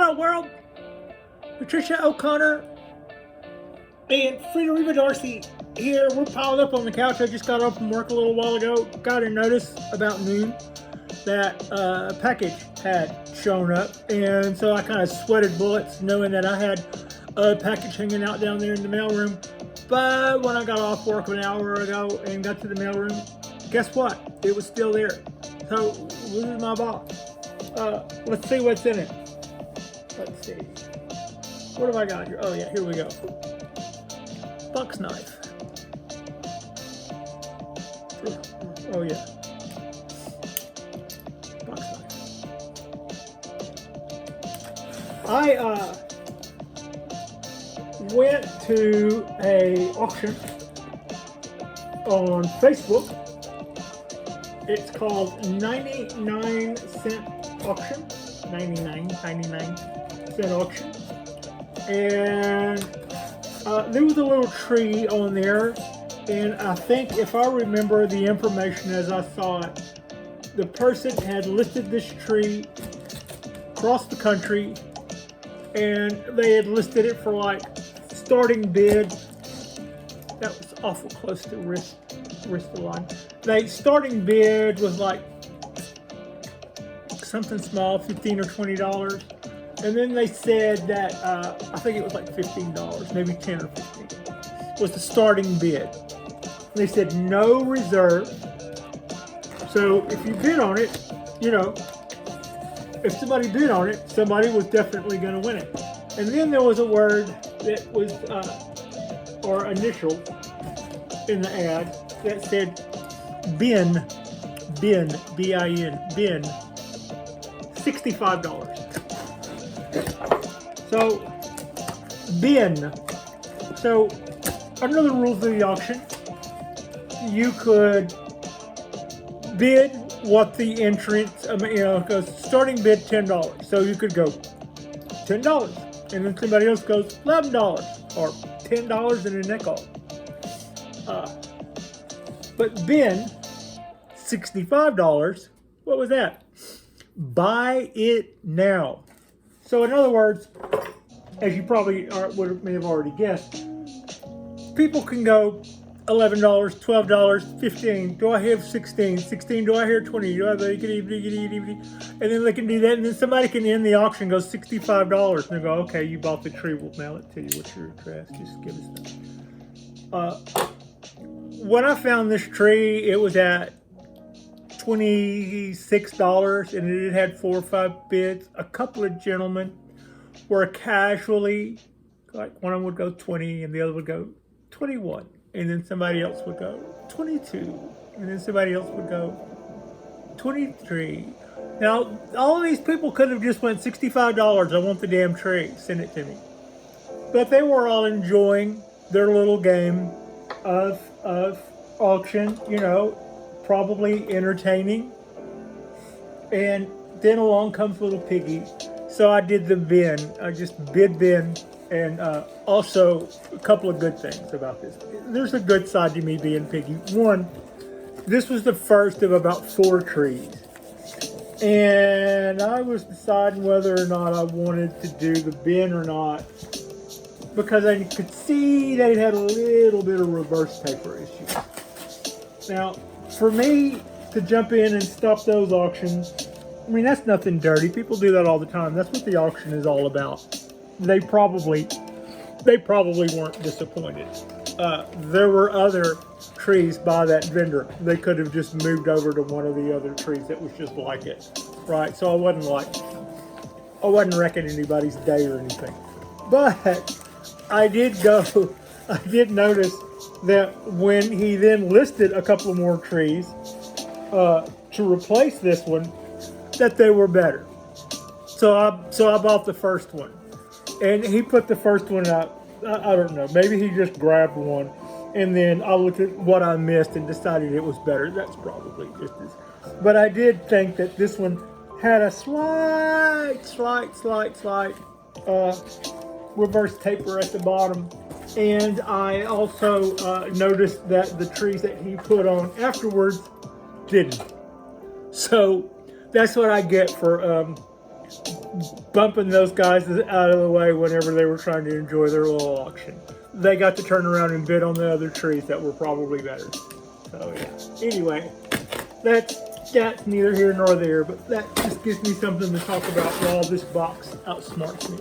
up, world? Patricia O'Connor and Frida Darcy here. We're piled up on the couch. I just got up from work a little while ago. Got a notice about noon that a package had shown up, and so I kind of sweated bullets knowing that I had a package hanging out down there in the mailroom. But when I got off work an hour ago and got to the mailroom, guess what? It was still there. So this is my box. Let's see what's in it. Let's see. What have I got here? Oh yeah, here we go. Buck's knife. Oh yeah. Buck's knife. I went to a auction on Facebook. It's called 99 cent auction. 99 cent auction. And there was a little tree on there, and I think if I remember the information as I saw it, the person had listed this tree across the country, and they had listed it for like starting bid. That was awful close to wrist the line. Like starting bid was like something small, $15 or $20. And then they said that, I think it was like $15, maybe 10 or 15, was the starting bid. They said no reserve. So if you bid on it, you know, if somebody bid on it, somebody was definitely going to win it. And then there was a word that was, or initial in the ad that said bin, B-I-N, bin, $65. So, bin. So, under the rules of the auction, you could bid what the entrance, goes starting bid $10. So you could go $10, and then somebody else goes $11, or $10 and a nickel. But bin, $65. What was that? Buy it now. So in other words, as you probably may have already guessed, people can go $11, $12, $15. Do I have 16? 16. Do I hear 20? Do I have and then they can do that, and then somebody can end the auction, goes $65, and they go, okay, you bought the tree, we'll mail it to you. What's your address? Just give us that. When I found this tree, it was at $26, and it had 4 or 5 bids. A couple of gentlemen were casually, like one of them would go 20 and the other would go 21, and then somebody else would go 22, and then somebody else would go 23. Now, all of these people could have just went $65, I want the damn tree, send it to me. But they were all enjoying their little game of auction, you know, probably entertaining. And then along comes little Piggy. So I did the bin. I just bid bin. And also a couple of good things about this. There's a good side to me being Piggy. One, this was the first of about 4 trees. And I was deciding whether or not I wanted to do the bin or not, because I could see that it had a little bit of reverse taper issues. Now, for me to jump in and stop those auctions, I mean, that's nothing dirty. People do that all the time. That's what the auction is all about. They probably weren't disappointed. There were other trees by that vendor. They could have just moved over to one of the other trees that was just like it, right? So I wasn't wrecking anybody's day or anything. But I did notice that when he then listed a couple more trees to replace this one, that they were better. So I bought the first one, and he put the first one up. I don't know, maybe he just grabbed one, and then I looked at what I missed and decided it was better. That's probably just as. But I did think that this one had a slight reverse taper at the bottom. And I also noticed that the trees that he put on afterwards didn't. So that's what I get for bumping those guys out of the way whenever they were trying to enjoy their little auction. They got to turn around and bid on the other trees that were probably better. So yeah. Anyway, that's neither here nor there, but that just gives me something to talk about while this box outsmarts me.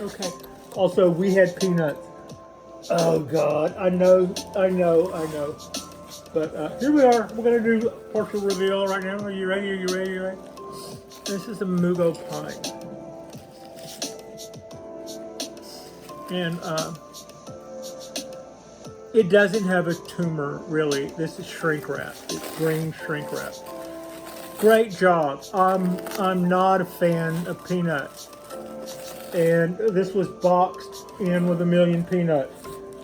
Okay. Also, we had peanuts. Oh God, I know. But here we are. We're gonna do partial reveal right now. Are you ready? Are you ready? This is the Mugo Pine. And it doesn't have a tumor, really. This is shrink wrap. It's green shrink wrap. Great job. I'm not a fan of peanuts. And this was boxed in with 1,000,000 peanuts.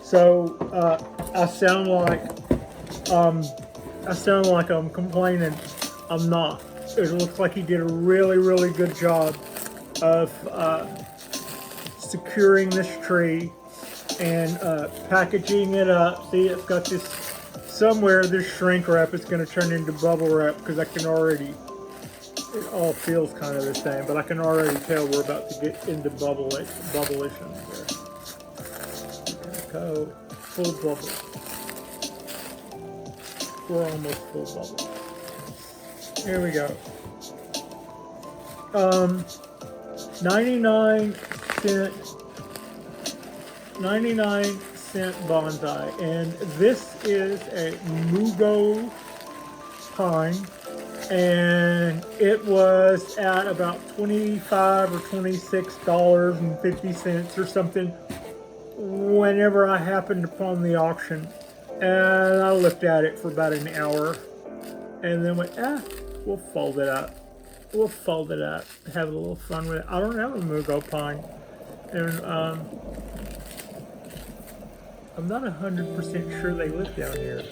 So I sound like I'm complaining. I'm not. It looks like he did a really, really good job of securing this tree and packaging it up. See, it's got this somewhere. This shrink wrap is going to turn into bubble wrap because I can already. It all feels kind of the same, but I can already tell we're about to get into bubble-ition here. Go full bubble. We're almost full bubble. Here we go. 99 cent bonsai, and this is a Mugo Pine, and it was at about $25 or $26.50 or something whenever I happened upon the auction. And I looked at it for about an hour and then went, we'll fold it up. We'll fold it up, have a little fun with it. I don't have a Mugo Pine, and I'm not 100% sure they live down here.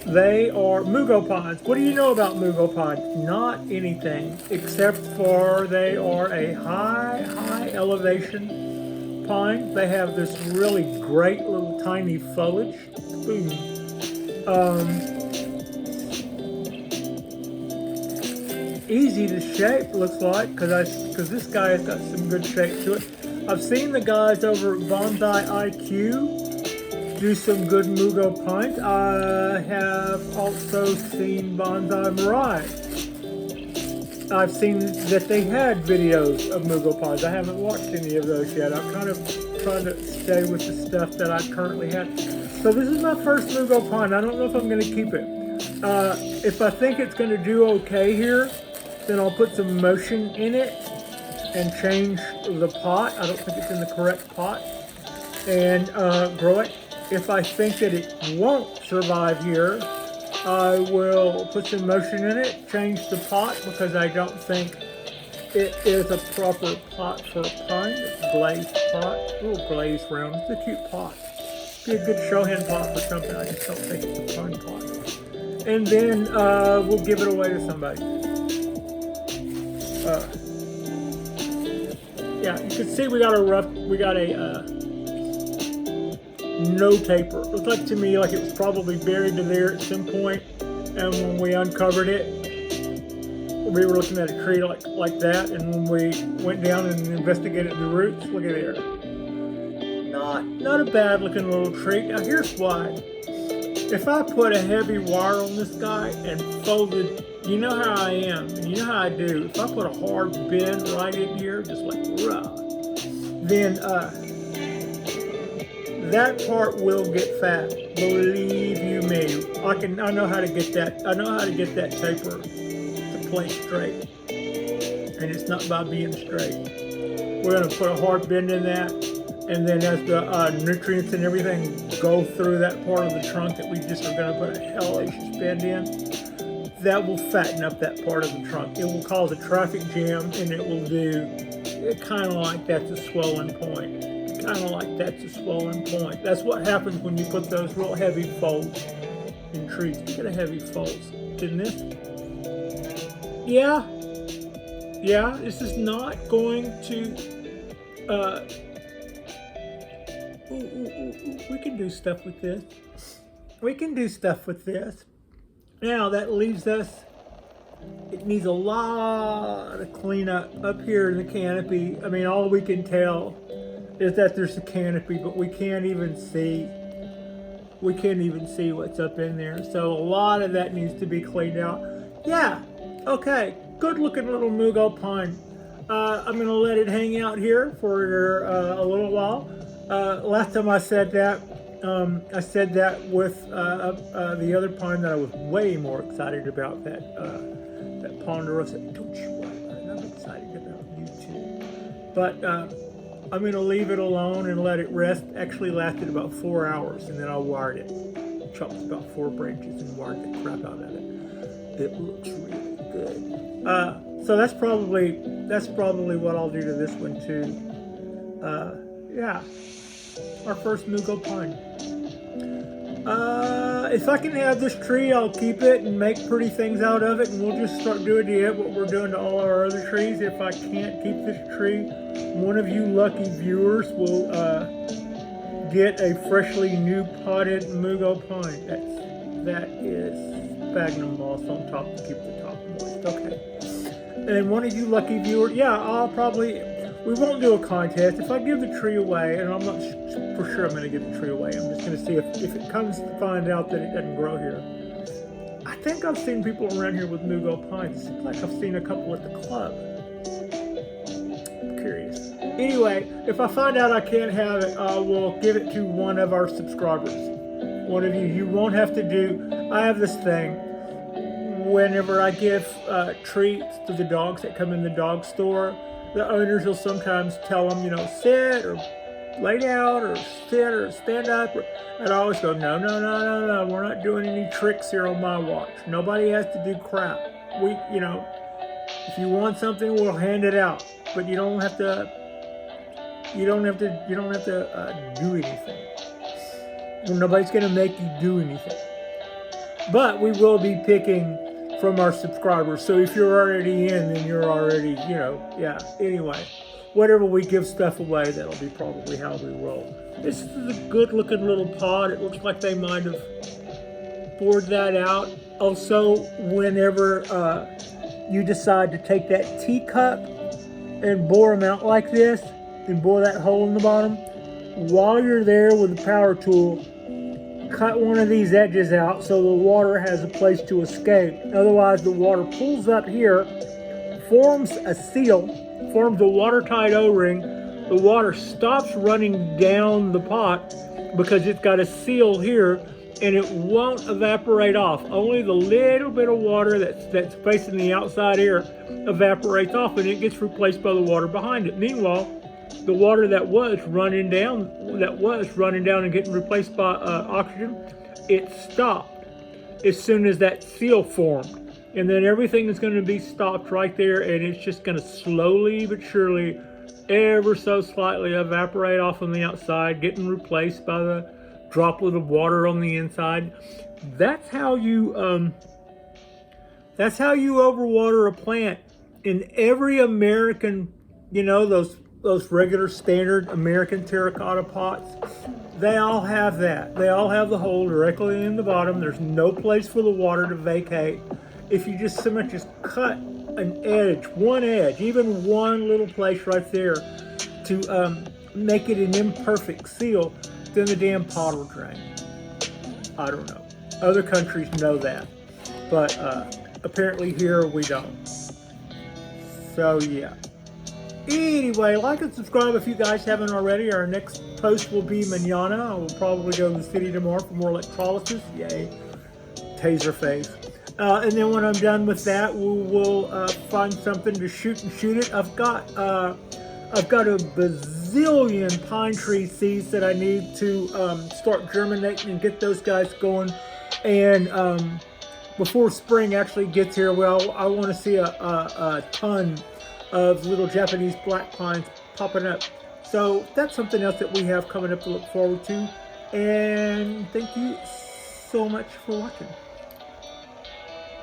They are Mugo Pines. What do you know about Mugo Pine? Not anything, except for they are a high elevation pine. They have this really great little tiny foliage. Easy to shape, looks like, because this guy has got some good shape to it. I've seen the guys over at Bonsai IQ do some good Mugo Pines. I have also seen Bonsai Mirai. I've seen that they had videos of Mugo Pines. I haven't watched any of those yet. I'm kind of trying to stay with the stuff that I currently have. So this is my first Mugo Pine. I don't know if I'm going to keep it. If I think it's going to do okay here, then I'll put some motion in it and change the pot. I don't think it's in the correct pot. And grow it. If I think that it won't survive here, I will put some motion in it, change the pot, because I don't think it is a proper pot for a pine. It's a glazed pot, a little glazed round. It's a cute pot. Be a good show hand pot for something. I just don't think it's a pine pot. And then we'll give it away to somebody. Yeah, you can see we got a no taper. It looked like to me like it was probably buried to there at some point, and when we uncovered it, we were looking at a tree like that, and when we went down and investigated the roots, look at there. Not a bad looking little tree. Now here's why. If I put a heavy wire on this guy and folded, you know how I am, and you know how I do. If I put a hard bend right in here, just like rough, then that part will get fat. Believe you me. I know how to get that. I know how to get that taper to play straight, and it's not by being straight. We're gonna put a hard bend in that, and then as the nutrients and everything go through that part of the trunk that we just are gonna put a hellacious bend in, that will fatten up that part of the trunk. It will cause a traffic jam, and it will do it kind of like that's a swollen point. Kind of like that's a swollen point. That's what happens when you put those real heavy folds in trees. Look at the heavy folds. Didn't this? Yeah, this is not going to, we can do stuff with this. We can do stuff with this. Now that leaves us It needs a lot of cleanup up here in the canopy. I mean, all we can tell is that there's a canopy, but we can't even see. We can't even see what's up in there. So a lot of that needs to be cleaned out. Yeah, okay, good looking little Mugo Pine. I'm gonna let it hang out here for a little while. Last time I said that with the other pine that I was way more excited about, that ponderosa. Don't you worry, I'm excited about you too. But I'm gonna leave it alone and let it rest. Actually lasted about 4 hours, and then I wired it. Chopped about 4 branches and wired the crap out of it. It looks really good. So that's probably what I'll do to this one too. Yeah, our first Mugo Pine. If I can have this tree, I'll keep it and make pretty things out of it, and we'll just start doing what we're doing to all our other trees. If I can't keep this tree, one of you lucky viewers will get a freshly new potted Mugo Pine. That is sphagnum moss on top to keep the top moist. Okay. And one of you lucky viewers, yeah, we won't do a contest. If I give the tree away, and I'm not for sure I'm going to give the tree away, I'm just going to see if it comes to find out that it doesn't grow here. I think I've seen people around here with Mugo Pines. It seems like I've seen a couple at the club. I'm curious. Anyway, if I find out I can't have it, I will give it to one of our subscribers. One of you. You won't have to do. I have this thing. Whenever I give treats to the dogs that come in the dog store, the owners will sometimes tell them, sit or lay down or sit or stand up. And I always go, no, we're not doing any tricks here on my watch. Nobody has to do crap. If you want something, we'll hand it out, but you don't have to do anything. Well, nobody's going to make you do anything. But we will be picking from our subscribers. So if you're already in, then you're already, yeah. Anyway, whatever we give stuff away, that'll be probably how we roll. This is a good looking little pot. It looks like they might have bored that out. Also, whenever you decide to take that teacup and bore them out like this, and bore that hole in the bottom, while you're there with the power tool, cut one of these edges out so the water has a place to escape. Otherwise, the water pulls up here, forms a seal, forms a watertight O-ring. The water stops running down the pot because it's got a seal here, and it won't evaporate off. Only the little bit of water that's facing the outside air evaporates off, and it gets replaced by the water behind it. Meanwhile, the water that was running down and getting replaced by oxygen, it stopped as soon as that seal formed. And then everything is going to be stopped right there, and it's just going to slowly but surely, ever so slightly evaporate off on the outside, getting replaced by the droplet of water on the inside. That's how you overwater a plant. In every American, those regular standard American terracotta pots, they all have that. They all have the hole directly in the bottom. There's no place for the water to vacate. If you just so much as cut an edge, one edge, even one little place right there to make it an imperfect seal, then the damn pot will drain. I don't know. Other countries know that, but apparently here we don't. So yeah. Anyway, like and subscribe if you guys haven't already. Our next post will be mañana. I will probably go to the city tomorrow for more electrolysis. Yay. Taser face. And then when I'm done with that, we will find something to shoot it. I've got a bazillion pine tree seeds that I need to start germinating and get those guys going. And before spring actually gets here, well, I want to see a ton of little Japanese black pines popping up. So that's something else that we have coming up to look forward to. And thank you so much for watching.